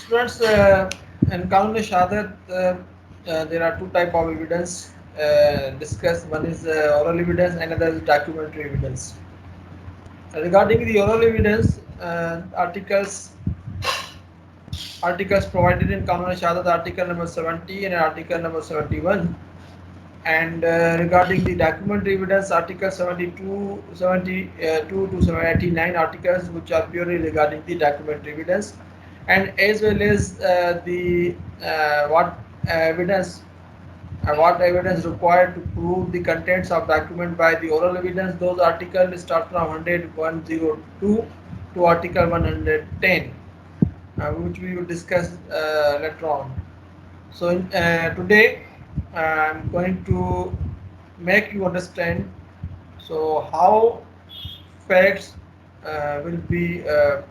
Students, in Kanun Shahadat, there are two type of evidence discussed. One is oral evidence, and another is documentary evidence. Regarding the oral evidence, articles provided in Kanun Shahadat, article number 70 and article number 71. And regarding the documentary evidence, article 72 to 79 articles, which are purely regarding the documentary evidence, and as well as the evidence what evidence required to prove the contents of document by the oral evidence. Those articles start from 102 to article 110, which we will discuss later on. So today I'm going to make you understand so how facts will be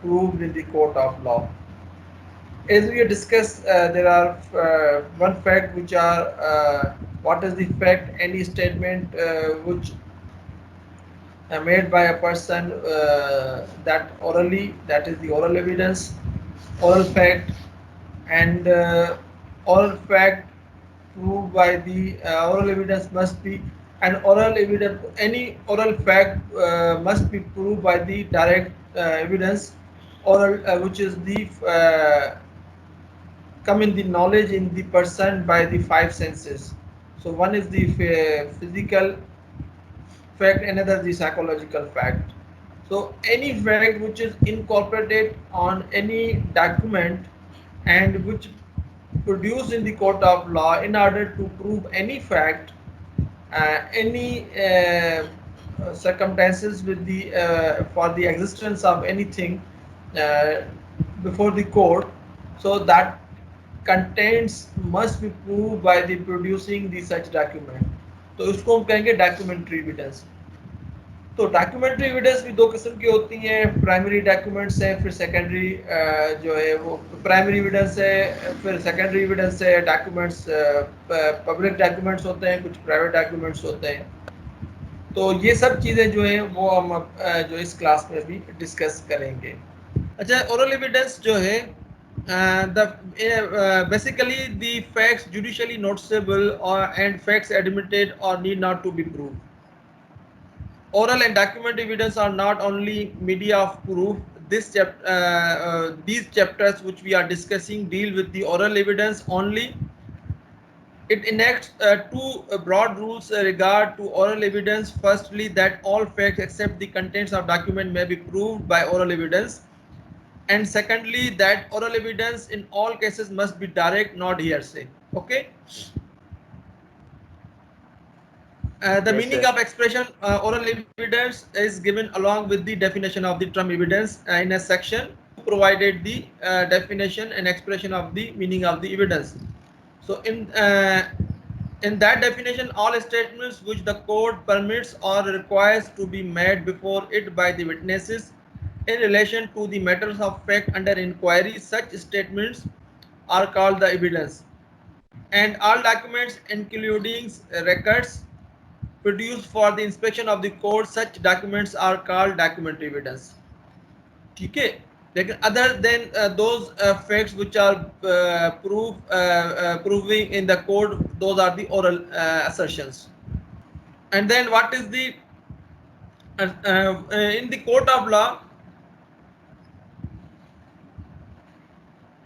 proved in the court of law. As we discussed, there are one fact which are what is the fact, any statement which made by a person that orally, that is the oral evidence, oral fact, and oral fact proved by the oral evidence must be an oral evidence. Any oral fact must be proved by the direct evidence, oral, which is the come in the knowledge in the person by the five senses. So one is the physical fact, another the psychological fact. So any fact which is incorporated on any document and which produced in the court of law in order to prove any fact, any circumstances with the for the existence of anything uh, before the court, so that contents must be proved by the producing the such document. तो उसको हम कहेंगे documentary evidence. तो documentary evidence भी दो किस्म की होती हैं. प्राइमरी डॉक्यूमेंट्स हैं, फिर सेकेंडरी जो है वो प्राइमरी एविडेंस है, फिर सेकेंडरी एविडेंस है. डॉक्यूमेंट्स पब्लिक डॉक्यूमेंट्स होते हैं, कुछ प्राइवेट डॉक्यूमेंट्स होते हैं. तो ये सब चीज़ें जो हैं वो हम जो इस क्लास में भी डिस्कस करेंगे. अच्छा, ओरल एविडेंस जो है basically the facts judicially noticeable or and facts admitted or need not to be proved. Oral and document evidence are not only media of proof. These chapters which we are discussing deal with the oral evidence only. It enacts two broad rules regard to oral evidence. Firstly, that all facts except the contents of document may be proved by oral evidence. And secondly, that oral evidence in all cases must be direct, not hearsay. Okay. The Yes, meaning sir. of expression oral evidence is given along with the definition of the term evidence in a section provided the definition and expression of the meaning of the evidence. So in that definition, all statements which the court permits or requires to be made before it by the witnesses in relation to the matters of fact under inquiry, such statements are called the evidence. And all documents including records produced for the inspection of the court, such documents are called documentary evidence. ठीक है. लेकिन other than those facts which are proving in the court, those are the oral assertions. And then what is the in the court of law,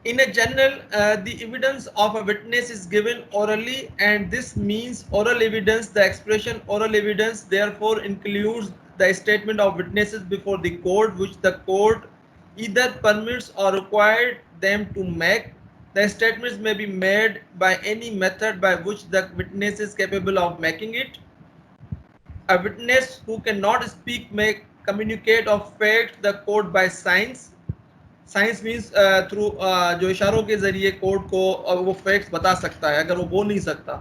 in a general, the evidence of a witness is given orally, and this means oral evidence. The expression oral evidence therefore includes the statement of witnesses before the court, which the court either permits or requires them to make. The statements may be made by any method by which the witness is capable of making it. A witness who cannot speak may communicate or fact the court by signs. Science means through जो इशारों के जरिए court को वो facts बता सकता है अगर वो बोल नहीं सकता.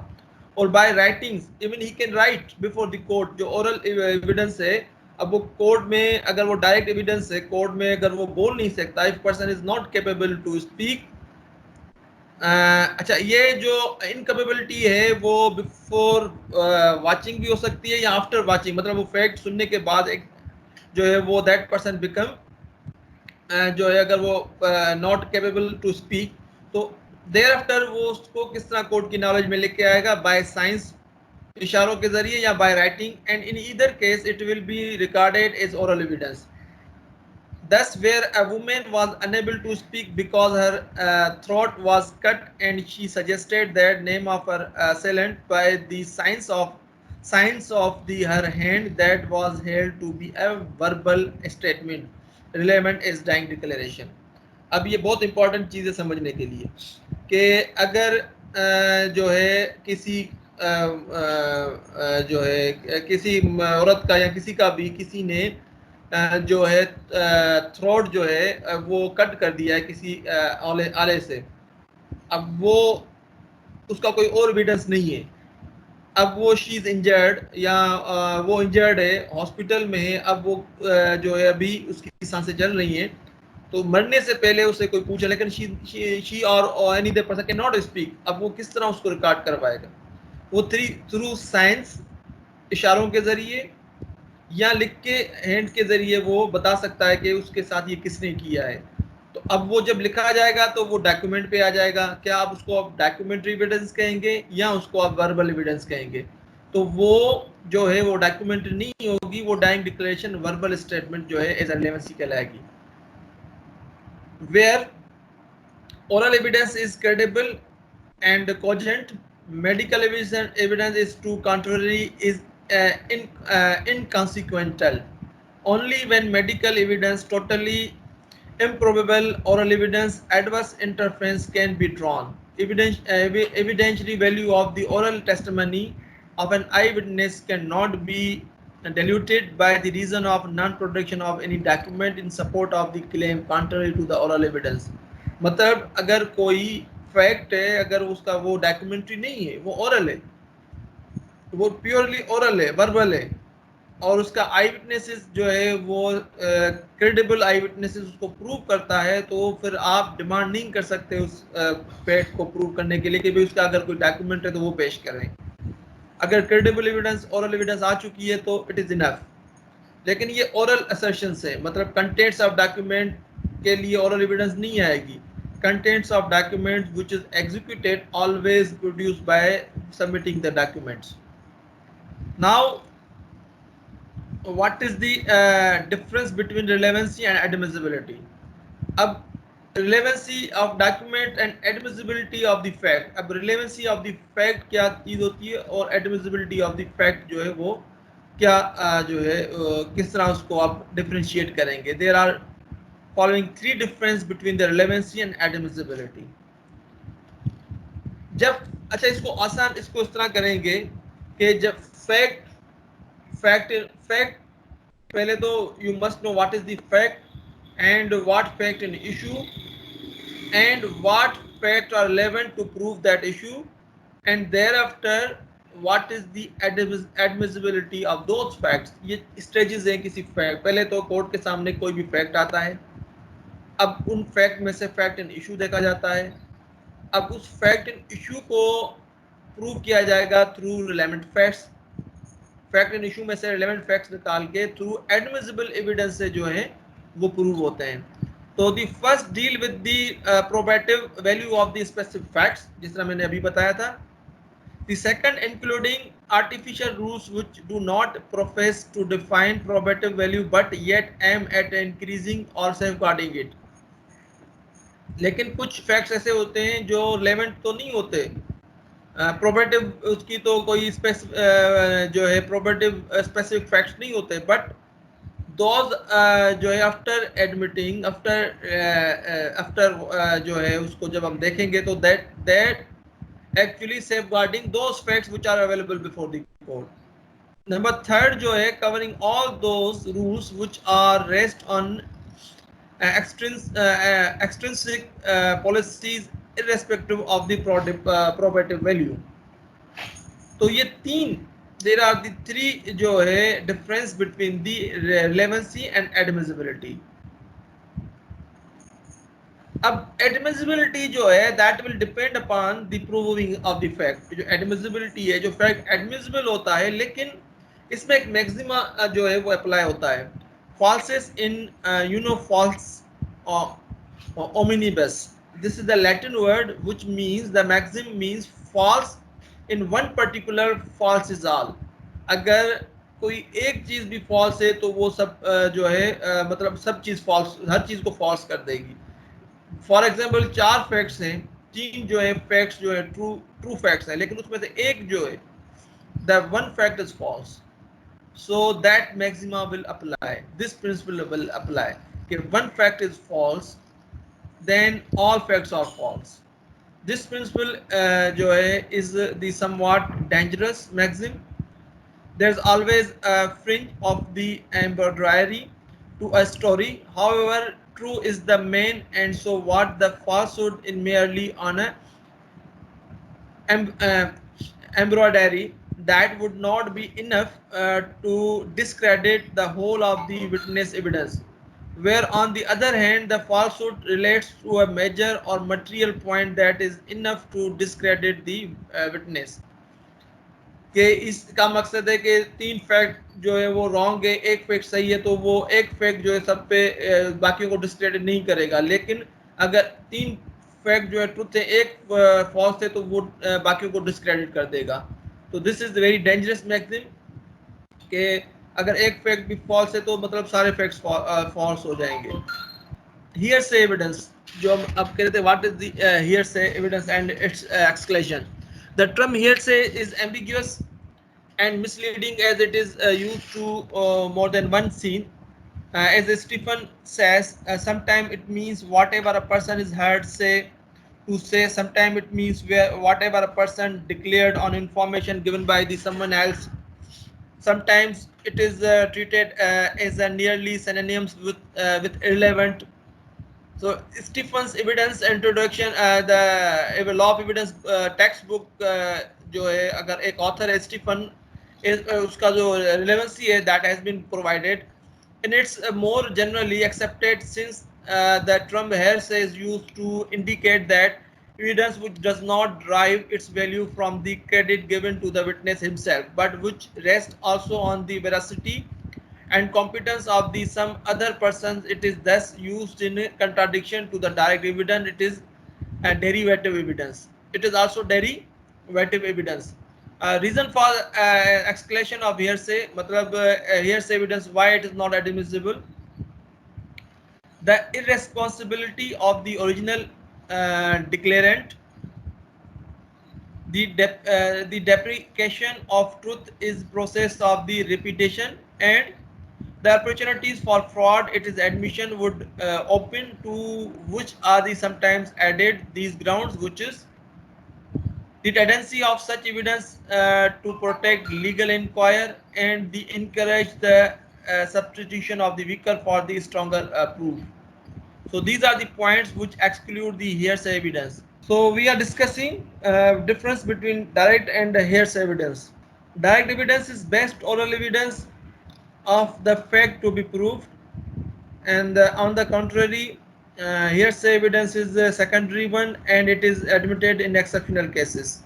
और by writings, even he can write before the court. जो ओरल एविडेंस है, अब वो कोर्ट में अगर वो डायरेक्ट एविडेंस है, कोर्ट में अगर वो बोल नहीं सकता, if person is not capable to speak. अच्छा, ये जो इनकेपेबिलिटी है वो बिफोर वाचिंग भी हो सकती है या आफ्टर वाचिंग, मतलब वो फैक्ट सुनने के बाद एक जो है वो दैट पर्सन बिकम जो है, अगर वो नॉट कैपेबल टू स्पीक, तो देयर आफ्टर वो उसको किस तरह कोर्ट की नॉलेज में लेके आएगा, बाय साइंस, इशारों के जरिए, या by writing, and in either case it will be recorded as oral evidence. Thus, where a woman was unable to speak because her throat was cut, and she suggested that name of her assailant by the signs of the her hand that was held to be a verbal statement relevant as dying declaration. अब ये बहुत important चीज़ है समझने के लिए कि अगर जो है किसी जो है किसी औरत का या किसी का भी किसी ने जो है थ्रोट जो है वो कट कर दिया है किसी आले से, अब वो उसका कोई और एविडेंस नहीं है, अब वो शी इज इंजर्ड या वो इंजर्ड है, हॉस्पिटल में है, अब वो जो है अभी उसकी सांसें चल रही हैं, तो मरने से पहले उसे कोई पूछे, लेकिन शी और any other person can not speak, अब वो किस तरह उसको रिकॉर्ड कर पाएगा? वो थ्रू साइंस, इशारों के जरिए या लिख के हैंड के जरिए वो बता सकता है कि उसके साथ ये किसने किया है. तो अब वो जब लिखा जाएगा तो वो डॉक्यूमेंट पे आ जाएगा. क्या आप उसको आप डॉक्यूमेंट्री एविडेंस कहेंगे या उसको आप वर्बल एविडेंस कहेंगे? तो वो जो है वो डॉक्यूमेंट्री नहीं होगी, वो डाइंग डिक्लेरेशन वर्बल स्टेटमेंट जो है एज रेलेवेंसी कहलाएगी. Where oral evidence is credible and cogent, medical evidence is too contrary, is inconsequential. Only when medical evidence totally improbable, oral evidence adverse interference can be drawn. Evidentiary value of the oral testimony of an eyewitness cannot be diluted by the reason of non-production of any document in support of the claim contrary to the oral evidence. मतलब अगर कोई fact है, अगर उसका वो documentary नहीं है, वो ओरल है, वो प्योरली ओरल है, वर्बल है, और उसका आई विटनेसेस जो है वो क्रेडिबल आई विटनेसेस उसको प्रूव करता है, तो फिर आप डिमांड नहीं कर सकते उस फैक्ट को प्रूव करने के लिए कि भाई उसका अगर कोई डॉक्यूमेंट है तो वो पेश करें. अगर क्रेडिबल एविडेंस, ओरल एविडेंस आ चुकी है तो इट इज़ इनफ. लेकिन ये ओरल असर्शंस है, मतलब कंटेंट्स ऑफ डॉक्यूमेंट के लिए ओरल एविडेंस नहीं आएगी. Contents of documents which is executed always produced by submitting the documents. Now, what is the difference between relevancy and admissibility? अब relevancy of document and admissibility of the fact. अब relevancy of the fact क्या चीज़ होती है और admissibility of the fact जो है वो क्या जो है किस तरह उसको आप differentiate करेंगे? There are following three difference between the relevancy and admissibility. जब अच्छा इसको आसान इसको इस तरह करेंगे कि जब फैक्ट पहले तो you must know what is the fact and what fact in issue and what facts are relevant to prove that issue, and thereafter what is the admissibility of those facts. ये stages हैं किसी fact. पहले तो court के सामने कोई भी fact आता है, अब उन फैक्ट में से फैक्ट एंड इशू देखा जाता है. अब उस फैक्ट एंड इशू को प्रूव किया जाएगा through relevant facts. Fact and issue में से रिलेवेंट फैक्ट्स निकाल के थ्रू एडमिसिबल एविडेंस से जो है वो प्रूव होते हैं. तो the first deal with the probative value of the specific facts, जिस तरह मैंने अभी बताया था. The second including artificial rules which do not profess to define probative value but yet aim at increasing or safeguarding it. लेकिन कुछ facts ऐसे होते हैं जो रिलेवेंट तो नहीं होते, प्रोबेटिव उसकी तो कोई जो है प्रोबेटिव स्पेसिफिक फैक्ट्स नहीं होते, बट दोज जो है आफ्टर एडमिटिंग आफ्टर जो है उसको जब हम देखेंगे तो that actually safeguarding those facts which are available before the court. Number third जो है covering all those rules which are rest on extrinsic policies irrespective of the probative value. तो ये तीन, there are the three जो है difference between the relevancy and admissibility. अब admissibility जो है that will depend upon the proving of the fact. जो admissibility है, जो fact admissible होता है, लेकिन इसमें एक maxima जो है वो apply होता है. Falses in false omnibus. This is the Latin word which means the maxim means false in one particular, false is all. अगर कोई एक चीज भी फॉल्स है तो वो सब जो है मतलब सब चीज फॉल्स, हर चीज को फॉल्स कर देगी. फॉर एग्जाम्पल चार फैक्ट्स हैं, तीन जो है फैक्ट्स जो है ट्रू ट्रू फैक्ट्स हैं, लेकिन उसमें से एक जो है the one fact is false. So that maxima will apply. This principle will apply. If one fact is false, then all facts are false. This principle जो है is the somewhat dangerous maxim. There's always a fringe of the embroidery to a story. However, true is the main, and so what the falsehood in merely on a em- uh, embroidery that would not be enough to discredit the whole of the witness evidence, where on the other hand the falsehood relates to a major or material point that is enough to discredit the witness. कि इसका मकसद है कि तीन fact जो है वो wrong है, एक फैक्ट सही है, तो वो एक फैक्ट जो है सब पे बाकियों को डिस्क्रेडिट नहीं करेगा. लेकिन अगर तीन फैक्ट जो है ट्रुथ है, एक फॉल्स है, तो वो बाकियों को डिस्क्रेडिट कर देगा. तो this is very dangerous maxim कि अगर एक फैक्ट भी फॉल्स है तो मतलब सारे फैक्ट्स फॉल्स हो जाएंगे. Hearsay evidence, जो हम अब कह रहे थे, what is the hearsay evidence and its exclusion. The term hearsay is ambiguous and misleading as it is used to more than one scene. As Stephen says, sometimes it means whatever a person is heard say to say. Sometimes it means whatever a person declared on information given by the someone else. Sometimes it is treated as a nearly synonyms with irrelevant. So Stephen's evidence introduction, the law of evidence textbook जो है, अगर एक author है Stephen, उसका जो relevancy है that has been provided, and it's more generally accepted since the term hearsay is used to indicate that evidence which does not derive its value from the credit given to the witness himself, but which rests also on the veracity and competence of the some other persons. It is thus used in contradiction to the direct evidence. It is a derivative evidence. It is also derivative evidence. Reason for exclusion of hearsay, मतलब hearsay evidence, why it is not admissible. The irresponsibility of the original declarant, the deprecation of truth is process of the repetition, and the opportunities for fraud it is admission would open to, which are the sometimes added these grounds, which is the tendency of such evidence to protect legal inquiry and the encourage the substitution of the weaker for the stronger proof. So these are the points which exclude the hearsay evidence. So we are discussing difference between direct and hearsay evidence. Direct evidence is best oral evidence of the fact to be proved, and on the contrary, hearsay evidence is the secondary one and it is admitted in exceptional cases.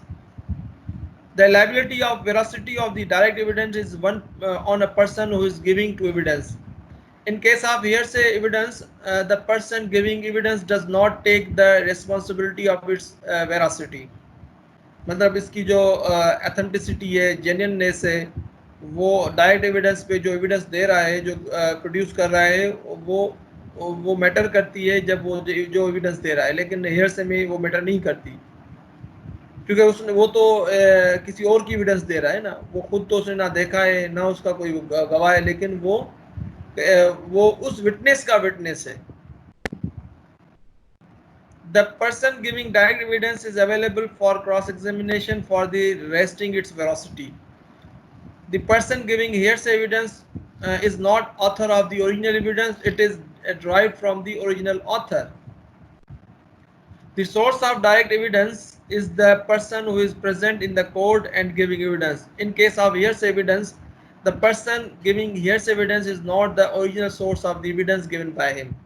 The liability of veracity of the direct evidence is one on a person who is giving to evidence. In case of hearsay evidence, the person giving evidence does not take the responsibility of its veracity. मतलब इसकी जो authenticity है, genuineness है, वो direct evidence पे जो evidence दे रहा है, जो प्रोड्यूस कर रहा है, वो मैटर करती है जब वो जो एविडेंस दे रहा है. लेकिन हेयरसे में वो मैटर नहीं करती, क्योंकि उसने वो तो किसी और की एविडेंस दे रहा है ना, वो खुद तो उसने ना देखा है ना उसका कोई गवाह है, लेकिन वो उस विटनेस का विटनेस है. The person giving direct evidence is available for cross-examination for the resting its veracity. The person giving hearsay evidence is not author of the original evidence, it is derived from the original author. The source of direct evidence is the person who is present in the court and giving evidence. In case of hearsay evidence, the person giving hearsay evidence is not the original source of the evidence given by him.